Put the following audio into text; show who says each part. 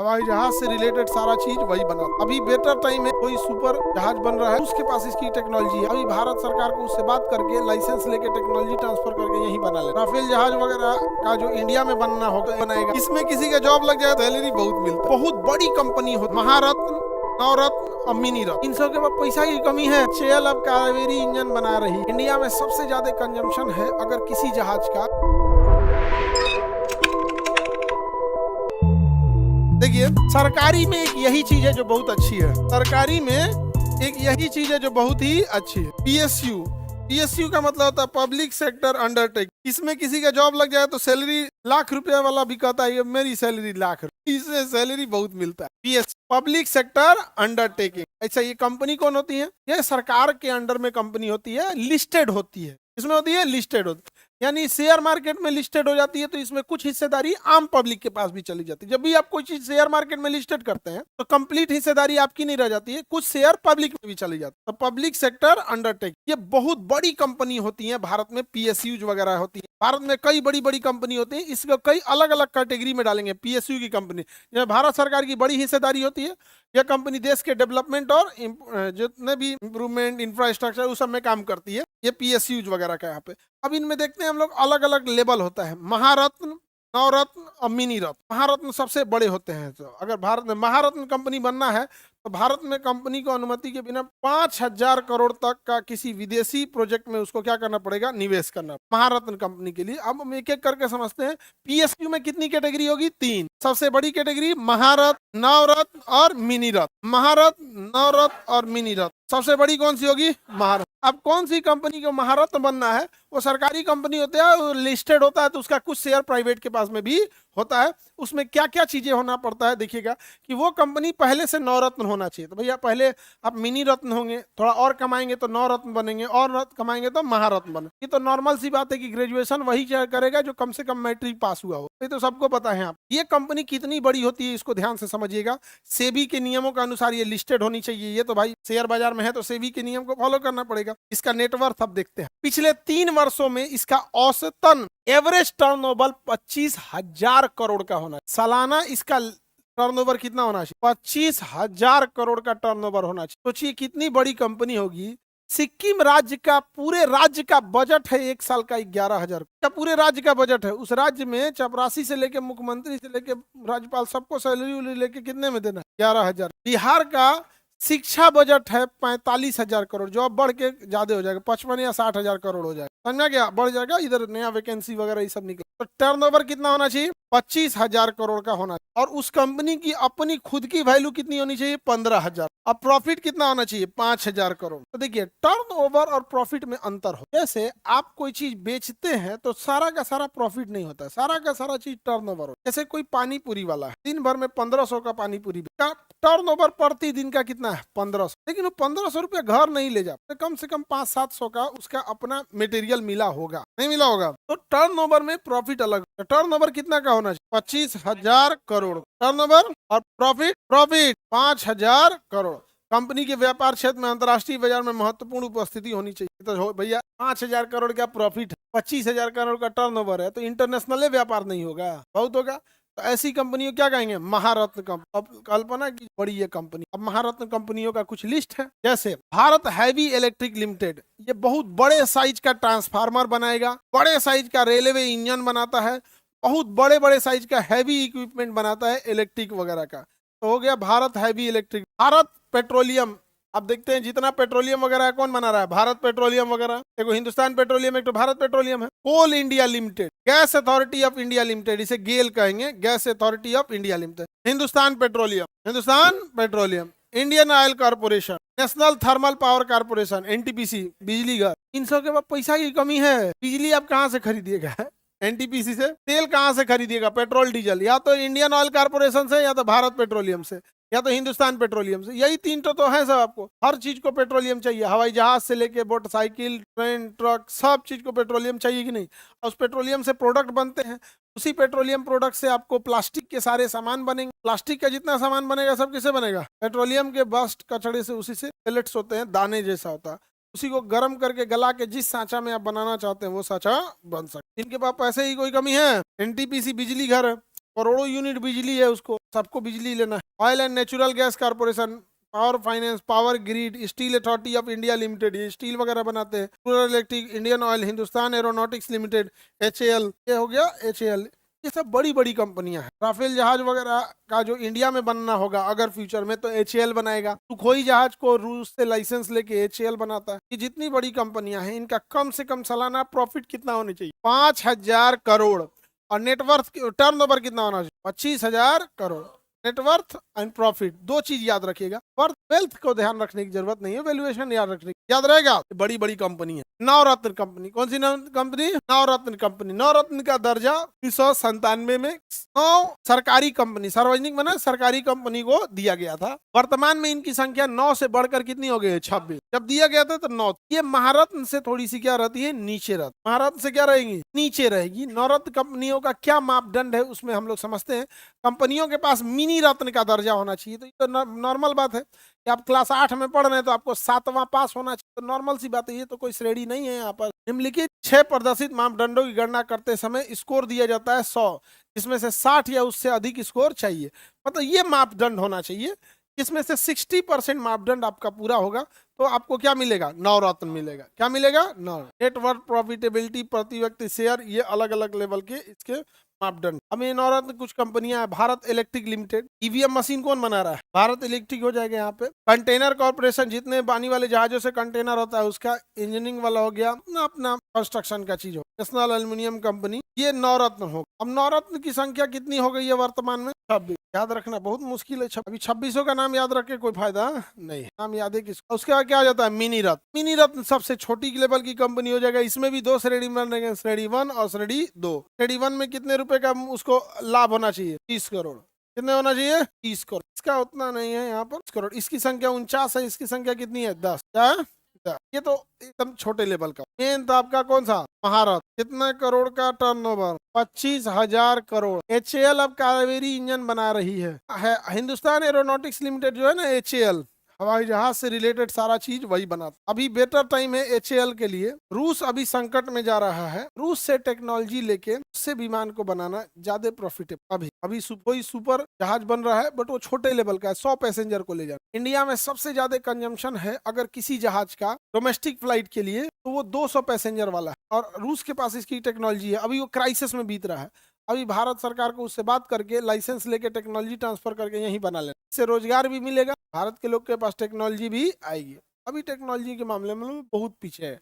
Speaker 1: हवाई जहाज से रिलेटेड सारा चीज वही बना। अभी बेटर टाइम है, कोई सुपर जहाज बन रहा है, उसके पास इसकी टेक्नोलॉजी है। अभी भारत सरकार को उससे बात करके लाइसेंस लेके टेक्नोलॉजी ट्रांसफर करके यही बना ले। राफेल जहाज वगैरह का जो इंडिया में बनना होगा बनाएगा। इसमें किसी का जॉब लग जाए तो सैलरी बहुत मिलता है। बहुत बड़ी कंपनी हो, महारत्न, नवरत्न और मिनी रत्न, इन सब के पास पैसा की कमी है। शेल अब कावेरी इंजन बना रही। इंडिया में सबसे ज्यादा कंजम्पशन है अगर किसी जहाज का। देखिए, सरकारी में एक यही चीज है जो बहुत अच्छी है। सरकारी में एक यही चीज है जो बहुत ही अच्छी है। पीएसयू का मतलब होता है पब्लिक सेक्टर अंडरटेक। इसमें किसी का जॉब लग जाए तो सैलरी लाख रुपए वाला भी कहता है मेरी सैलरी लाख रुपए, इससे सैलरी बहुत मिलता है। PS public sector undertaking. ऐसा ये कंपनी कौन होती है? ये सरकार के अंडर में कंपनी होती है, लिस्टेड होती है। इसमें होती है लिस्टेड होती है, यानी शेयर मार्केट में लिस्टेड हो जाती है तो इसमें कुछ हिस्सेदारी आम पब्लिक के पास भी चली जाती है। जब भी आप कोई चीज शेयर मार्केट में लिस्टेड करते हैं तो कंप्लीट हिस्सेदारी आपकी नहीं रह जाती है, कुछ शेयर पब्लिक में भी चली जाती है। तो पब्लिक सेक्टर अंडरटेक ये बहुत बड़ी कंपनी होती है भारत में। पीएसयू वगैरह होती है भारत में, कई बड़ी बड़ी कंपनी होती है। इसको कई अलग अलग कैटेगरी में डालेंगे। पीएसयू की कंपनी जब भारत सरकार की बड़ी हिस्सेदारी होती है, यह कंपनी देश के डेवलपमेंट और जितने भी इंप्रूवमेंट इंफ्रास्ट्रक्चर उस सब में काम करती है। ये पीएसयू वगैरह का यहाँ पे। अब इनमें देखते हैं हम लोग, अलग अलग लेवल होता है। महारत्न, नवरत्न और मिनी रत्न। महारत्न सबसे बड़े होते हैं। तो अगर भारत में महारत्न कंपनी बनना है तो भारत में कंपनी को अनुमति के बिना 5,000 करोड़ तक का किसी विदेशी प्रोजेक्ट में उसको क्या करना पड़ेगा? निवेश करना। महारत्न कंपनी के लिए अब हम एक एक करके समझते हैं। पीएसयू में कितनी कैटेगरी होगी? 3। सबसे बड़ी कैटेगरी महारत्न, नवरत्न और मिनी रत्न। महारत्न, नवरत्न और मिनी रत्न। सबसे बड़ी कौन सी होगी? महारत्न। अब कौन सी कंपनी को महारत्न बनना है? वो सरकारी कंपनी होता है, वो लिस्टेड होता है तो उसका कुछ शेयर प्राइवेट के पास में भी होता है। उसमें क्या क्या चीजें होना पड़ता है देखिएगा कि वो कंपनी पहले से नवरत्न होना चाहिए। तो भैया पहले आप मिनी रत्न होंगे, थोड़ा और कमाएंगे तो नवरत्न बनेंगे, और रत्न कमाएंगे तो महारत्न बने। ये तो नॉर्मल सी बात है कि ग्रेजुएशन वही करेगा जो कम से कम मैट्रिक पास हुआ हो। ये तो सबको पता है। आप ये कंपनी कितनी बड़ी होती है इसको ध्यान से समझिएगा। सेबी के नियमों के अनुसार ये लिस्टेड होनी चाहिए। ये तो भाई शेयर बाजार में है तो सेबी के नियम को फॉलो करना पड़ेगा। इसका नेटवर्थ अब देखते हैं। पिछले 3 वर्षों में इसका औसतन एवरेज टर्नओवर 25,000 करोड़ का होना है। सालाना इसका टर्नओवर कितना होना चाहिए? 25,000 करोड़ का टर्नओवर होना चाहिए। सोचिए कितनी बड़ी कंपनी होगी। सिक्किम राज्य का, पूरे राज्य का बजट है 1 साल का 11,000 का। पूरे राज्य का बजट है। उस राज्य में चपरासी से लेके मुख्यमंत्री से लेके राज्यपाल सबको सैलरी लेके कितने में देना? 11,000। बिहार का शिक्षा बजट है 45,000 करोड़, जो अब बढ़ के ज्यादा हो जाएगा, 55 या 60,000 करोड़ हो जाएगा। समझा क्या? बढ़ जाएगा, इधर नया वैकेंसी वगैरह ये सब निकल। तो टर्नओवर कितना होना चाहिए? 25,000 करोड़ का होना चाहिए। और उस कंपनी की अपनी खुद की वैल्यू कितनी होनी चाहिए? 15,000। अब प्रॉफिट कितना होना चाहिए? 5,000 करोड़। तो देखिए टर्नओवर और प्रॉफिट में अंतर हो। जैसे आप कोई चीज बेचते हैं तो सारा का सारा प्रॉफिट नहीं होता है, सारा का सारा चीज टर्नओवर हो। जैसे कोई पानी पूरी वाला है, दिन भर में 1500 का पानी पूरी का टर्नओवर प्रति दिन का कितना है? 1500। लेकिन वो 1500 रुपया घर नहीं ले जाता, कम से कम 500-700 का उसका अपना मटेरियल मिला होगा, नहीं मिला होगा। तो टर्नओवर में प्रॉफिट अलग। तो टर्नओवर कितना का होना चाहिए? 25,000 करोड़ टर्नओवर। और प्रॉफिट 5,000 करोड़। कंपनी के व्यापार क्षेत्र में अंतर्राष्ट्रीय बाजार में महत्वपूर्ण उपस्थिति होनी चाहिए। तो भैया 5,000 करोड़ का प्रॉफिट, 25,000 करोड़ का टर्नओवर है तो इंटरनेशनल व्यापार नहीं होगा, बहुत होगा। तो ऐसी कंपनियों क्या कहेंगे? महारत्न कंपनी। अब कल्पना की बड़ी ये कंपनी। अब महारत्न कंपनियों का कुछ लिस्ट है। जैसे भारत हैवी इलेक्ट्रिक लिमिटेड, ये बहुत बड़े साइज का ट्रांसफार्मर बनाएगा, बड़े साइज का रेलवे इंजन बनाता है, बहुत बड़े बड़े साइज का हैवी इक्विपमेंट बनाता है इलेक्ट्रिक वगैरह का। तो हो गया Bharat heavy electric. Bharat petroleum, अब देखते हैं जितना पेट्रोलियम वगैरह है कौन बना रहा है? भारत पेट्रोलियम वगैरह। एक हिंदुस्तान पेट्रोलियम, एक तो भारत पेट्रोलियम है। Coal India Limited, Gas Authority of India Limited, इसे गेल कहेंगे, Gas Authority of India Limited. Hindustan Petroleum, Hindustan Petroleum. Indian Oil Corporation, National Thermal Power Corporation, NTPC, बिजली घर। इन सब के पास पैसा की कमी है। बिजली आप कहाँ से खरीदिएगा? एनटीपीसी से। तेल कहाँ से खरीदिएगा? पेट्रोल डीजल या तो इंडियन ऑयल कॉर्पोरेशन से, या तो भारत पेट्रोलियम से, या तो हिंदुस्तान पेट्रोलियम से। यही 3 तो है सब। आपको हर चीज को पेट्रोलियम चाहिए, हवाई जहाज से लेके मोटरसाइकिल, ट्रेन, ट्रक, सब चीज को पेट्रोलियम चाहिए कि नहीं? और उस पेट्रोलियम से प्रोडक्ट बनते हैं। उसी पेट्रोलियम प्रोडक्ट से आपको प्लास्टिक के सारे सामान बनेंगे। प्लास्टिक का जितना सामान बनेगा सब किससे बनेगा? पेट्रोलियम के बस्ट कचड़े से। उसी से पेलेट्स होते हैं, दाने जैसा होता है। उसी को गर्म करके गला के जिस सांचा में आप बनाना चाहते हैं वो सांचा बन सकते। इनके पास पैसे की कोई कमी है? एनटीपीसी बिजली घर, करोड़ों यूनिट बिजली है, उसको सबको बिजली लेना है। Oil and natural gas corporation, power finance, power grid, steel authority of India limited, ये स्टील वगैरह बनाते हैं। Rural electric, Indian oil, Hindustan aeronautics limited, HAL, ये हो गया एचएएल। ये सब बड़ी बड़ी कंपनियां हैं। राफेल जहाज वगैरह का जो इंडिया में बनना होगा अगर फ्यूचर में, तो एचएएल बनाएगा। सुखोई जहाज को रूस से लाइसेंस लेके एचएएल बनाता है। ये जितनी बड़ी कंपनियां हैं, इनका कम से कम सालाना प्रॉफिट कितना होना चाहिए? 5,000 करोड़। और नेटवर्थ, टर्न ओवर कितना होना चाहिए? 25,000 करोड़। नेटवर्थ एंड प्रॉफिट, दो चीज याद रखिएगा। वर्थ, वेल्थ को ध्यान रखने की जरूरत नहीं है, वैल्यूएशन याद रखने की, याद रहेगा। बड़ी बड़ी कंपनी है। नवरत्न कंपनी, कौन सी कंपनी? नवरत्न कंपनी। नवरत्न का दर्जा 1997 में 9 सरकारी कंपनी, सार्वजनिक बना सरकारी कंपनी को दिया गया था। वर्तमान में इनकी संख्या 9 से बढ़कर कितनी हो गई है? 26। जब दिया गया था तो 9। ये महारत्न से थोड़ी सी क्या रहती है? नीचे रहती। महारत्न से क्या रहेगी? नीचे रहेगी। नवरत्न कंपनियों का क्या मापदंड है उसमें हम लोग समझते हैं। कंपनियों के पास मिनी रत्न का दर्जा होना चाहिए। तो ये तो नॉर्मल बात है कि आप क्लास 8 में पढ़ रहे हैं तो आपको 7वां पास होना चाहिए, तो नॉर्मल सी बात है। ये तो कोई श्रेणी नहीं है। यहाँ पर निम्नलिखित 6 प्रदर्शित मापदंडों की गणना करते समय स्कोर दिया जाता है 100, जिसमें से 60 या उससे अधिक स्कोर चाहिए। मतलब ये मापदंड होना चाहिए, इसमें से 60% मापदंड आपका पूरा होगा तो आपको क्या मिलेगा? नवरत्न मिलेगा। क्या मिलेगा? नेटवर्थ, प्रॉफिटेबिलिटी, प्रति व्यक्ति शेयर, ये अलग अलग लेवल के इसके मापदंड। अब ये नवरत्न कुछ कंपनियां हैं। Bharat electric limited, EVM machine कौन बना रहा है? भारत इलेक्ट्रिक हो जाएगा यहाँ पे। कंटेनर कॉर्पोरेशन, जितने पानी वाले जहाजों से कंटेनर होता है उसका इंजीनियरिंग वाला हो गया, अपना कंस्ट्रक्शन का चीज हो। नेशनल एल्यूमिनियम कंपनी, ये नवरत्न हो। अब नवरत्न की संख्या कितनी हो गई है वर्तमान में? 26। याद रखना बहुत मुश्किल है। अभी 26 का नाम याद रख के कोई फायदा नहीं, नाम याद है किसका। उसके बाद क्या आ जाता है? मिनी रत्न। मिनी रत्न सबसे छोटी लेवल की कंपनी हो जाएगा। इसमें भी 2 श्रेणी बनेंगे, श्रेणी 1 और श्रेणी 2। श्रेणी 1 में कितने रुपए का उसको लाभ होना चाहिए? 30 करोड़। कितने होना चाहिए? 30 करोड़। इसका उतना नहीं है यहाँ पर, 30 करोड़। इसकी संख्या 49 है, इसकी संख्या कितनी है? 10। क्या? ये तो एकदम छोटे लेवल का। मेन तो आपका कौन सा? महारत। कितना करोड़ का टर्नओवर? 25,000 करोड़। एचएएल अब कावेरी इंजन बना रही है। हिंदुस्तान एरोनॉटिक्स लिमिटेड जो है ना, एचएएल, हवाई जहाज से रिलेटेड सारा चीज वही बनाता। अभी बेटर टाइम है एचएएल के लिए। रूस अभी संकट में जा रहा है। रूस से टेक्नोलॉजी लेके उससे विमान को बनाना ज्यादा प्रॉफिटेबल। अभी कोई सुपर जहाज बन रहा है, बट वो छोटे लेवल का है, 100 पैसेंजर को ले जाना। इंडिया में सबसे ज्यादा कंजम्पशन है अगर किसी जहाज का डोमेस्टिक फ्लाइट के लिए, तो वो 200 पैसेंजर वाला है। और रूस के पास इसकी टेक्नोलॉजी है। अभी वो क्राइसिस में बीत रहा है। अभी भारत सरकार को उससे बात करके लाइसेंस लेके टेक्नोलॉजी ट्रांसफर करके यहीं बना लेना। इससे रोजगार भी मिलेगा, भारत के लोग के पास टेक्नोलॉजी भी आएगी। अभी टेक्नोलॉजी के मामले में बहुत पीछे है।